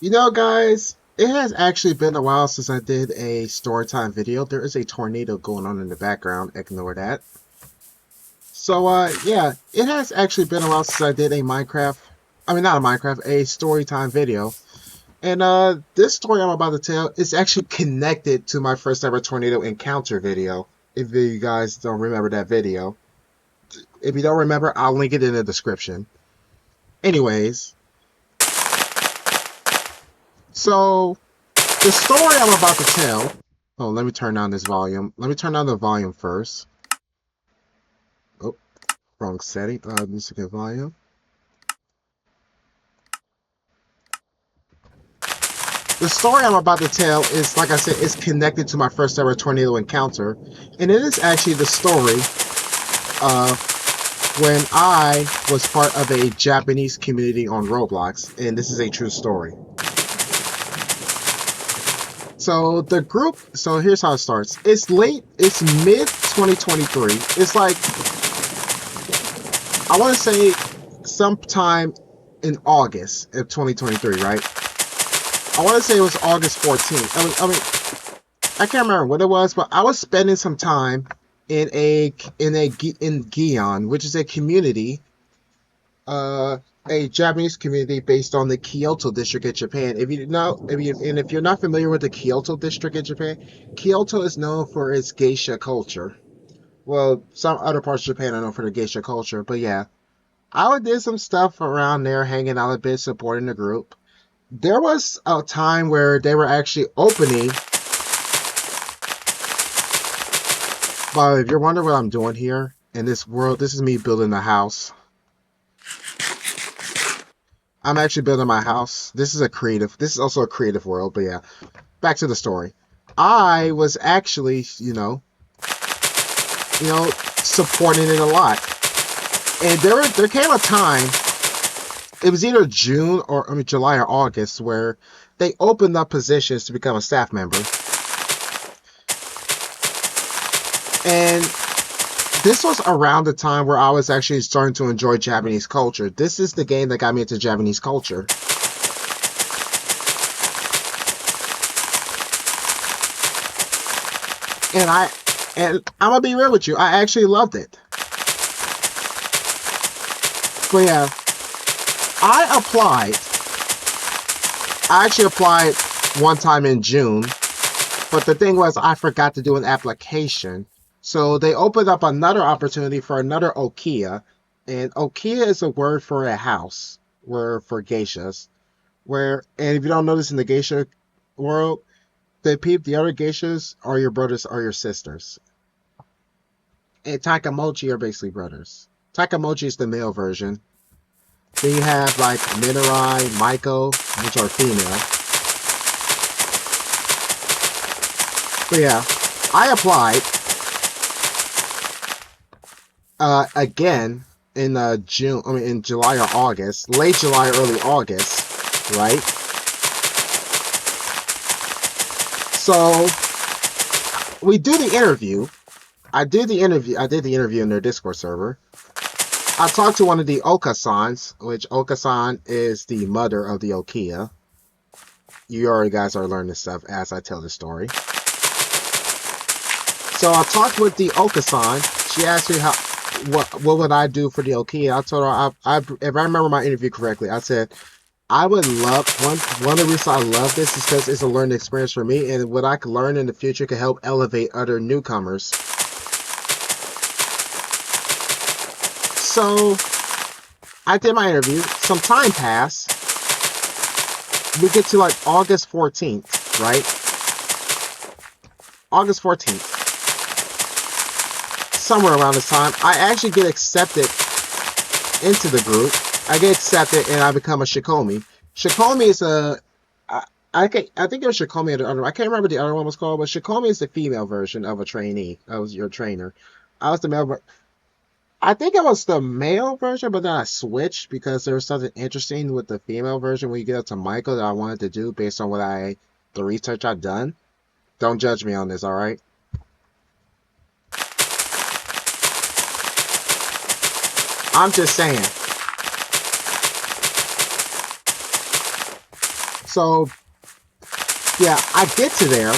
You know, guys, it has actually been a while since I did a story time video. There is a tornado going on in the background. Ignore that. Yeah, it has actually been a while since I did a Minecraft. I mean, not a Minecraft, a story time video. And this story I'm about to tell is actually connected to my first ever tornado encounter video. If you guys don't remember that video, if you don't remember, I'll link it in the description. Anyways, so the story I'm about to tell. Oh, let me turn down this volume. Let me turn down the volume first. Oh, wrong setting. Music and volume. The story I'm about to tell is, like I said, is connected to my first ever tornado encounter, and it is actually the story of when I was part of a Japanese community on Roblox, and this is a true story. So the group. So here's how it starts. It's late. It's mid 2023. It's like I want to say sometime in August of 2023, right? I want to say it was August 14th. I can't remember what it was, but I was spending some time in Gion, which is a community, uh, a Japanese community based on the Kyoto district in Japan. If you're not familiar with the Kyoto district in Japan, Kyoto is known for its geisha culture. Well, some other parts of Japan are known for the geisha culture, but yeah, I would did some stuff around there, hanging out a bit, supporting the group. There was a time where they were actually opening. But if you're wondering what I'm doing here in this world, this is me building a house. I'm actually building my house. This is also a creative world, but yeah. Back to the story. I was actually, supporting it a lot. And there came a time, it was either June or July or August, where they opened up positions to become a staff member. And this was around the time where I was actually starting to enjoy Japanese culture. This is the game that got me into Japanese culture. And I'm gonna be real with you, I actually loved it. But yeah, I applied. I actually applied one time in June, but the thing was I forgot to do an application. So they opened up another opportunity for another Okia, and Okia is a word for a house, word for geishas. And if you don't know this in the geisha world, the other geishas are your brothers or your sisters. And Takamochi are basically brothers. Takamochi is the male version. Then you have like Minarai, Maiko, which are female. But yeah, I applied again in in July or August, late July, early August, right? So we do the interview. I did the interview in their Discord server. I talked to one of the Okasans, which Okasan is the mother of the Okia. You already guys are learning this stuff as I tell the story. So I talked with the Okasan. She asked me what would I do for the Okia. I told her if I remember my interview correctly, I said I would love one of the reasons I love this is because it's a learning experience for me, and what I could learn in the future could help elevate other newcomers. So I did my interview. Some time passed. We get to like August 14th, right? August 14th. Somewhere around this time, I actually get accepted into the group. I get accepted and I become a Shikomi. Shikomi is I think it was Shikomi or the other. I can't remember what the other one was called, but Shikomi is the female version of a trainee. I was your trainer. I was the male. I think it was the male version, but then I switched because there was something interesting with the female version when you get up to Michael that I wanted to do based on the research I've done. Don't judge me on this, all right? I'm just saying. So yeah, I get to there.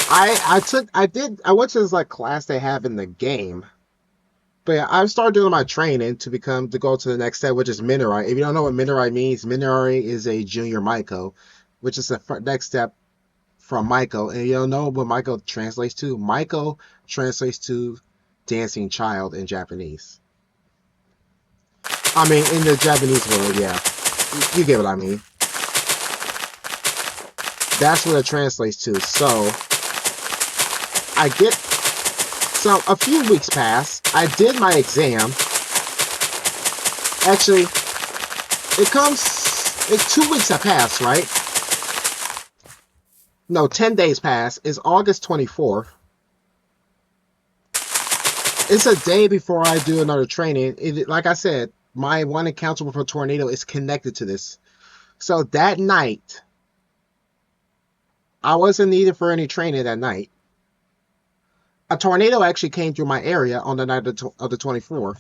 I went to this like class they have in the game. But yeah, I started doing my training to go to the next step, which is Minerai. If you don't know what Minerai means, Minerai is a junior Maiko, which is the next step from Maiko. And you don't know what Maiko translates to? Maiko translates to dancing child in Japanese. I mean, in the Japanese world, yeah. You get what I mean. That's what it translates to. I get, so a few weeks pass. I did my exam. Actually, 2 weeks have passed, right? No, 10 days pass. It's August 24th. It's a day before I do another training. Like I said, my one encounter with a tornado is connected to this. So that night, I wasn't needed for any training that night. A tornado actually came through my area on the night of the 24th.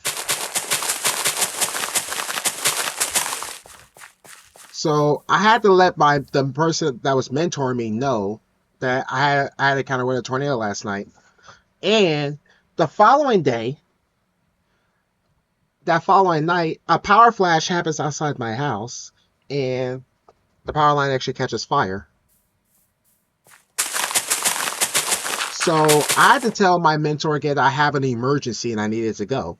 So I had to let the person that was mentoring me know that I had a encounter with a tornado last night. And the following day, that following night, a power flash happens outside my house, and the power line actually catches fire. So I had to tell my mentor again I have an emergency and I needed to go.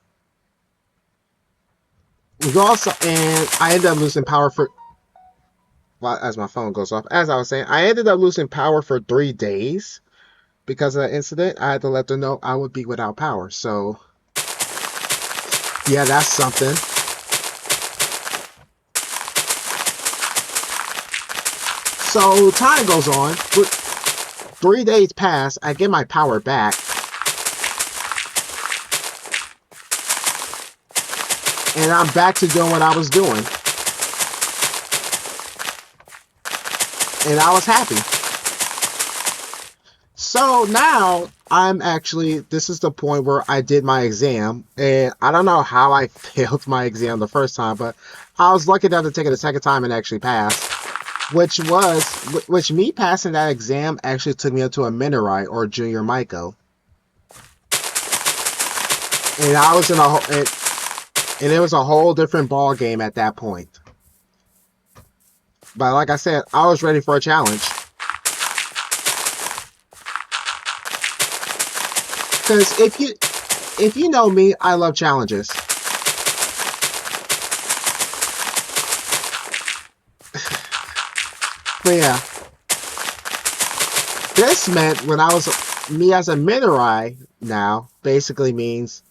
And I ended up losing power for, well, as my phone goes off. As I was saying, I ended up losing power for 3 days because of that incident. I had to let them know I would be without power. So yeah, that's something. So time goes on. 3 days pass. I get my power back. And I'm back to doing what I was doing. And I was happy. So now this is the point where I did my exam. And I don't know how I failed my exam the first time, but I was lucky enough to take it a second time and actually pass. Which me passing that exam actually took me up to a Minerai or Junior Maiko. And I was and it was a whole different ball game at that point. But like I said, I was ready for a challenge. Because if you know me, I love challenges. But yeah, this meant me as a Minerai now basically means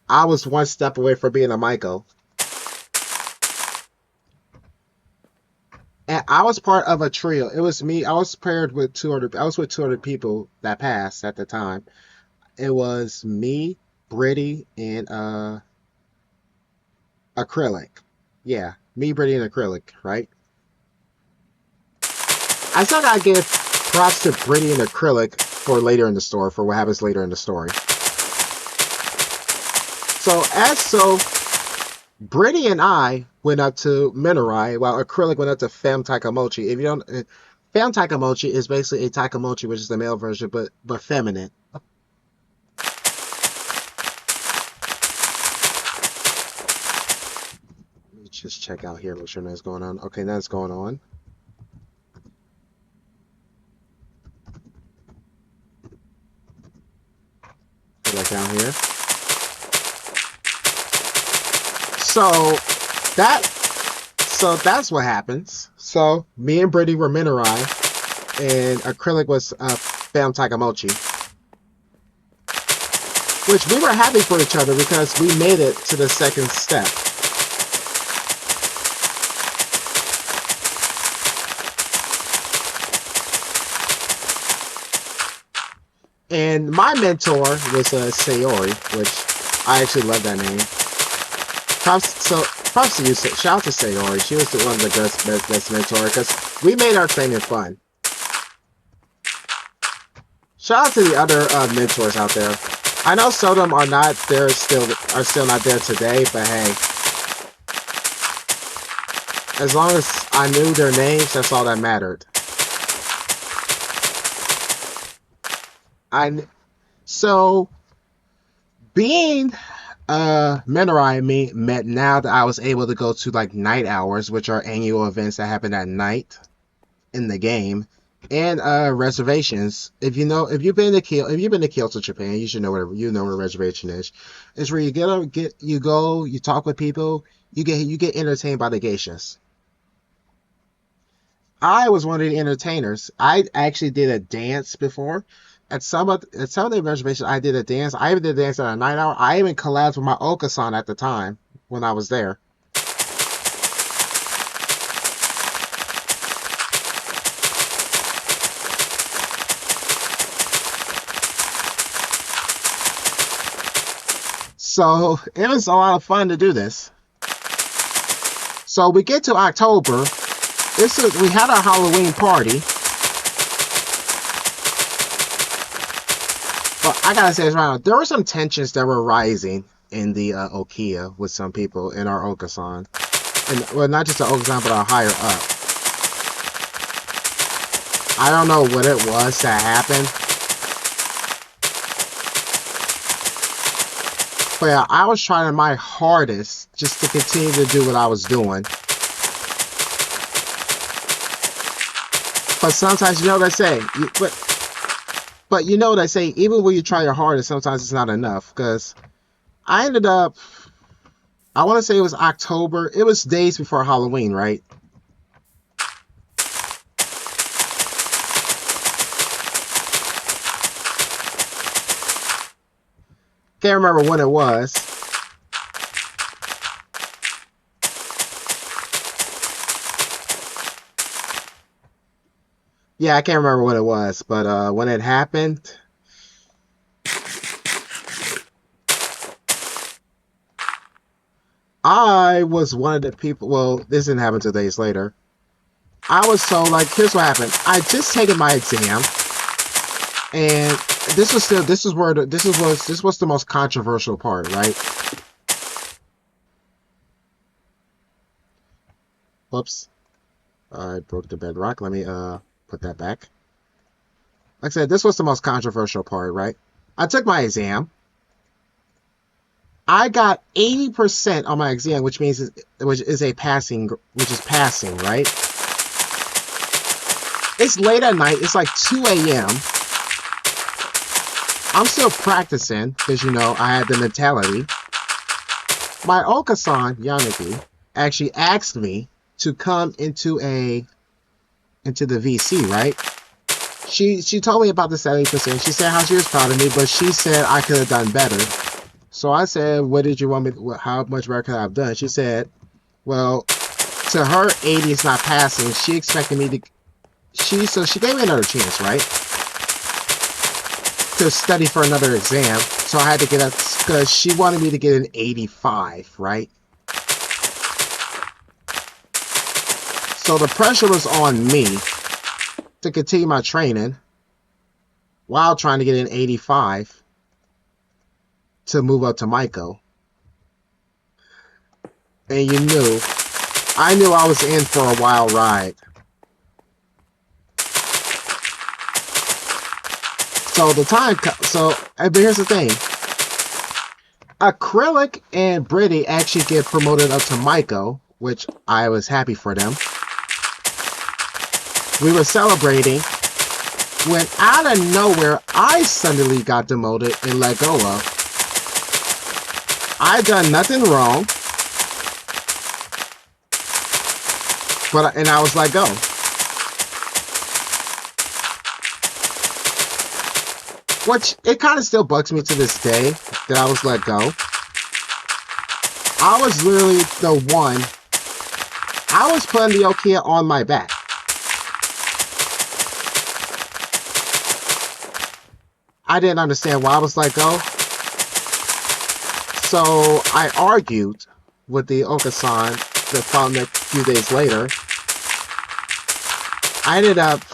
I was one step away from being a Maiko. And I was part of a trio. It was me. I was paired with 200. I was with 200 people that passed at the time. It was me, Brittany, and Acrylic. Yeah, me, Brittany, and Acrylic, right? I still gotta give props to Brittany and Acrylic for later in the story, for what happens later in the story. So Brittany and I went up to Minerai, while Acrylic went up to Femme Taikamochi. If you don't, Femme Taikamochi is basically a Taikamochi, which is the male version, but feminine. Let me just check out here, make sure nothing's going on. Okay, that's going on. Like down here. So that's what happens. So me and Brittany were Minerai, and Acrylic was Femme Taikamochi. Which we were happy for each other because we made it to the second step. And my mentor was Sayori, which I actually love that name. Props to you. Shout out to Sayori. She was one of the best mentor because we made our training fun. Shout out to the other mentors out there. I know some of them are still not there today, but hey, As long as I knew their names, that's all that mattered. I so being Mentorai and me met now that I was able to go to like night hours, which are annual events that happen at night in the game, and reservations. If you've been to Kyoto, Japan, you should know what a reservation is. It's where you go, you talk with people, you get entertained by the geishas. I was one of the entertainers. I actually did a dance before. At some of the reservations, I did a dance. I even did a dance at a night hour. I even collabed with my Okasan at the time when I was there. So it was a lot of fun to do this. So we get to October. We had our Halloween party. But I gotta say, there were some tensions that were rising in the Okia with some people in our Okasan. And well, not just the Okasan, but our higher up. I don't know what it was that happened. But yeah, I was trying my hardest just to continue to do what I was doing. But sometimes, they say, but you know what I say, even when you try your hardest, sometimes it's not enough. Because I ended up, I want to say it was October. It was days before Halloween, right? Can't remember when it was. Yeah, I can't remember what it was, but when it happened, I was one of the people. Well, this didn't happen 2 days later. I was so like, here's what happened. I just taken my exam, and this was the most controversial part, right? Whoops, I broke the bedrock. Let me put that back. Like I said, this was the most controversial part, right? I took my exam. I got 80% on my exam, which is passing, right? It's late at night. It's like 2 a.m. I'm still practicing because, I had the mentality. My Okasan, Yanagi, actually asked me to come into the VC, right? She told me about the 70%. She said how she was proud of me, but she said I could have done better. So I said, what did you want me, how much better could I have done? She said, well, to her, 80 is not passing. She expected me to, so she gave me another chance, right? To study for another exam. So I had to get because she wanted me to get an 85, right? So the pressure was on me to continue my training while trying to get an 85 to move up to Maiko. And I knew I was in for a wild ride. But here's the thing. Acrylic and Brittany actually get promoted up to Maiko, which I was happy for them. We were celebrating when out of nowhere, I suddenly got demoted and let go of. I done nothing wrong, and I was let go. Which, it kind of still bugs me to this day that I was let go. I was literally the one. I was putting the Okia on my back. I didn't understand why I was let go. So I argued with the Okasan the following few days later.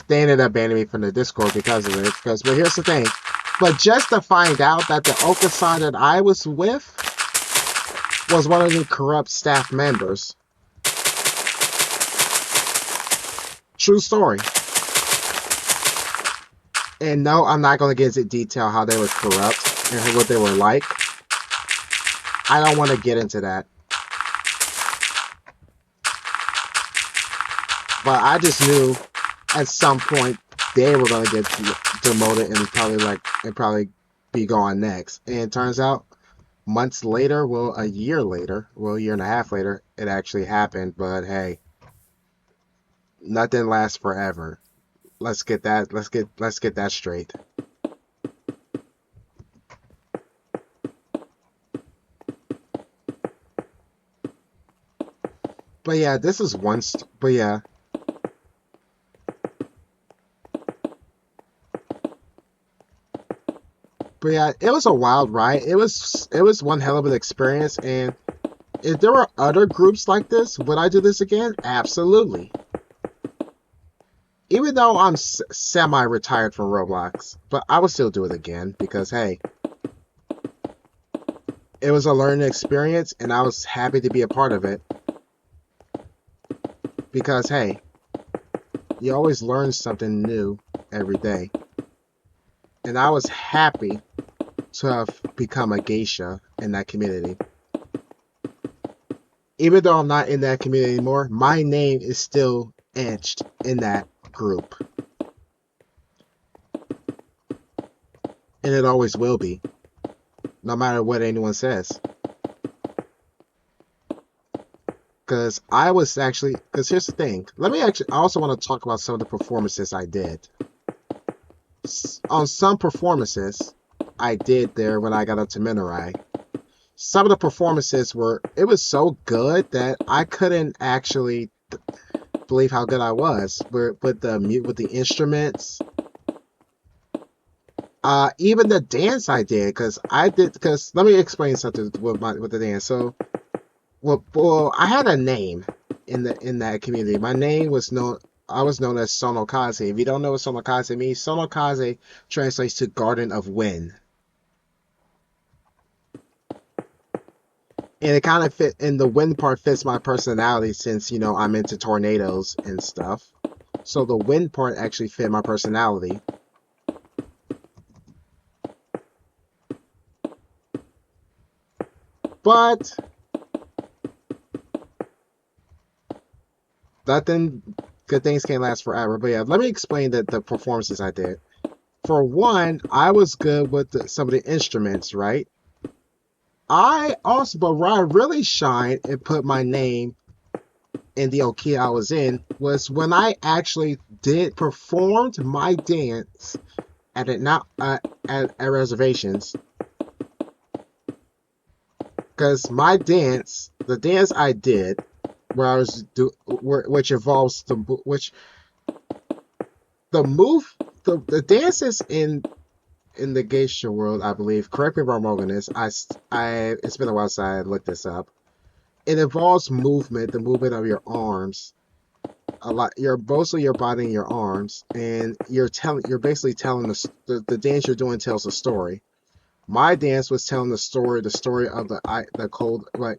They ended up banning me from the Discord because of it. But here's the thing. But just to find out that the Okasan that I was with was one of the corrupt staff members. True story. And no, I'm not going to get into detail how they were corrupt and what they were like. I don't want to get into that. But I just knew at some point they were going to get demoted and probably be gone next. And it turns out months later, well, a year later, well, a year and a half later, it actually happened. But hey, nothing lasts forever. Let's get that straight. But yeah, this is but yeah, but yeah, it was a wild ride. It was one hell of an experience. And if there were other groups like this, would I do this again? Absolutely. Even though I'm semi-retired from Roblox, but I would still do it again because hey, it was a learning experience, and I was happy to be a part of it. Because hey, you always learn something new every day, and I was happy to have become a geisha in that community. Even though I'm not in that community anymore, my name is still etched in that group, and it always will be, no matter what anyone says. Because here's the thing. I also want to talk about some of the performances I did. On some performances I did there when I got up to Minerai, some of the performances it was so good that I couldn't actually believe how good I was with the instruments. Even the dance I did, because let me explain something with the dance. So, I had a name in that community. My name was known. I was known as Sonokaze. If you don't know what Sonokaze means, Sonokaze translates to Garden of Wind, and it kind of fit. And the wind part fits my personality since I'm into tornadoes and stuff. So the wind part actually fit my personality. But nothing good things can't last forever. But yeah, let me explain the performances I did. For one, I was good with some of the instruments, right? But where I really shined and put my name in the Okia I was in was when I actually performed my dance at it not at reservations. Because the dance I did, where I was which involves the move, the dances in the geisha world, I believe. Correct me if I'm wrong on this. It's been a while since I looked this up. It involves movement, the movement of your arms. A lot. You're mostly your body and your arms, and You're basically telling the dance you're doing tells a story. My dance was telling the story of the cold. Like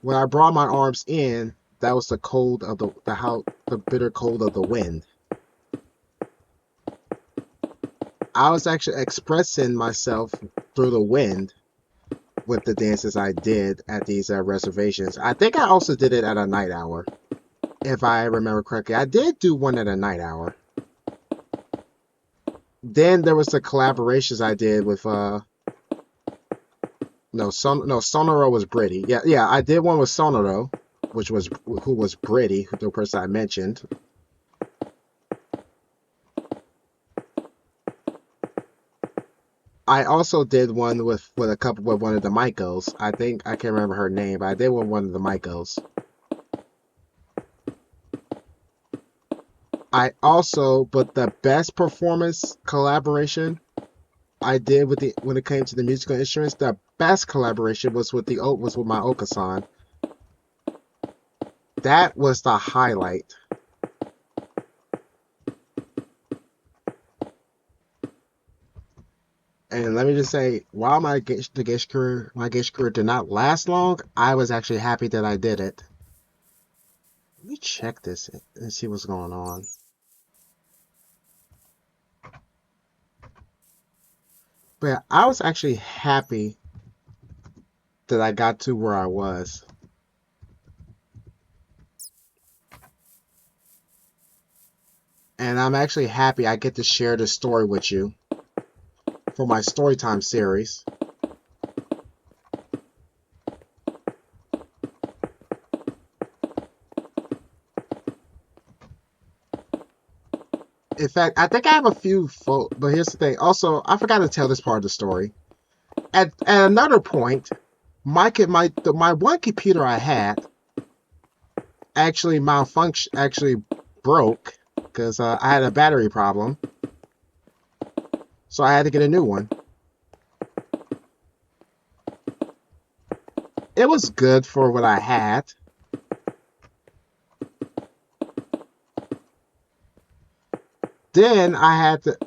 when I brought my arms in, that was the cold of the bitter cold of the wind. I was actually expressing myself through the wind with the dances I did at these reservations. I think I also did it at a night hour, if I remember correctly. I did do one at a night hour. Then there was the collaborations I did with no, Sonoro was Britty. Yeah, I did one with Sonoro, who was Britty, the person I mentioned. I also did one with one of the Michaels. I think I can't remember her name, but I did one of the Michaels. But the best performance collaboration I did when it came to the musical instruments, the best collaboration was with my Okasan. That was the highlight. And let me just say, while my Geisha career did not last long, I was actually happy that I did it. Let me check this and see what's going on. But I was actually happy that I got to where I was. And I'm actually happy I get to share this story with you for my Storytime series. In fact, I think I have a few but here's the thing. Also, I forgot to tell this part of the story. At another point, my one computer I had actually malfunctioned, actually broke because I had a battery problem. So I had to get a new one. It was good for what I had. Then I had to.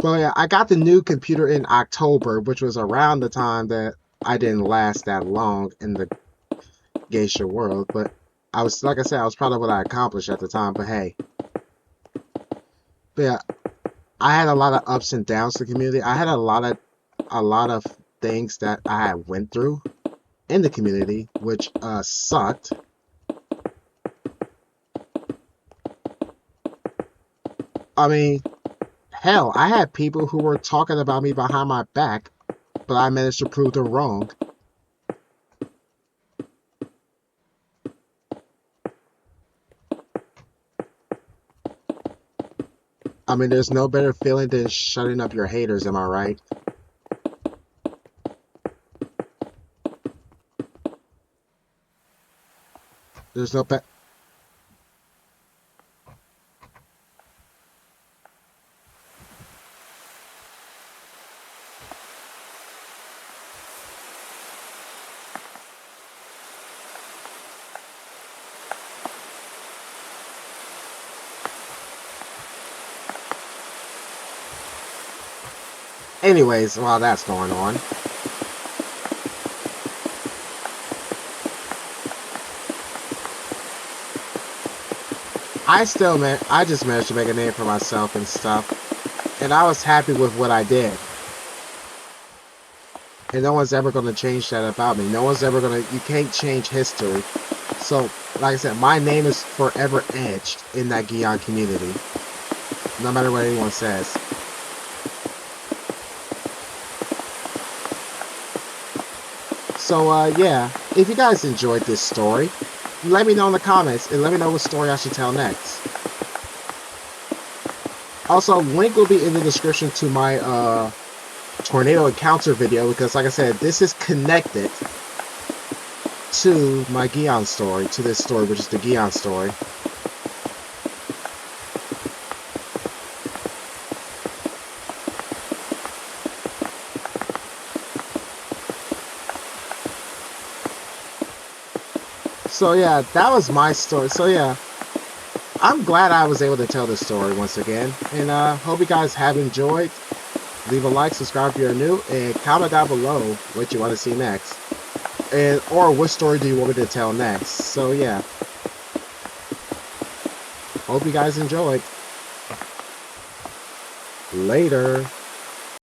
Well, yeah, I got the new computer in October, which was around the time that I didn't last that long in the Geisha world. But I was, like I said, I was proud of what I accomplished at the time. But hey, but yeah, I had a lot of ups and downs to the community. I had a lot of things that I had went through in the community, which sucked. I mean, hell, I had people who were talking about me behind my back, but I managed to prove them wrong. I mean, there's no better feeling than shutting up your haters, am I right? There's no be- Anyways, while that's going on, I just managed to make a name for myself and stuff, and I was happy with what I did. And no one's ever going to change that about me. No one's ever going to, you can't change history. So, like I said, my name is forever etched in that Gion community, no matter what anyone says. So, yeah, if you guys enjoyed this story, let me know in the comments and let me know what story I should tell next. Also, link will be in the description to my tornado encounter video because, like I said, this is connected to my Gion story, to this story, which is the Gion story. So yeah, that was my story. So yeah, I'm glad I was able to tell this story once again, and hope you guys have enjoyed. Leave a like, subscribe if you're new, and comment down below what you want to see next, and or what story do you want me to tell next. So yeah, hope you guys enjoyed. Later.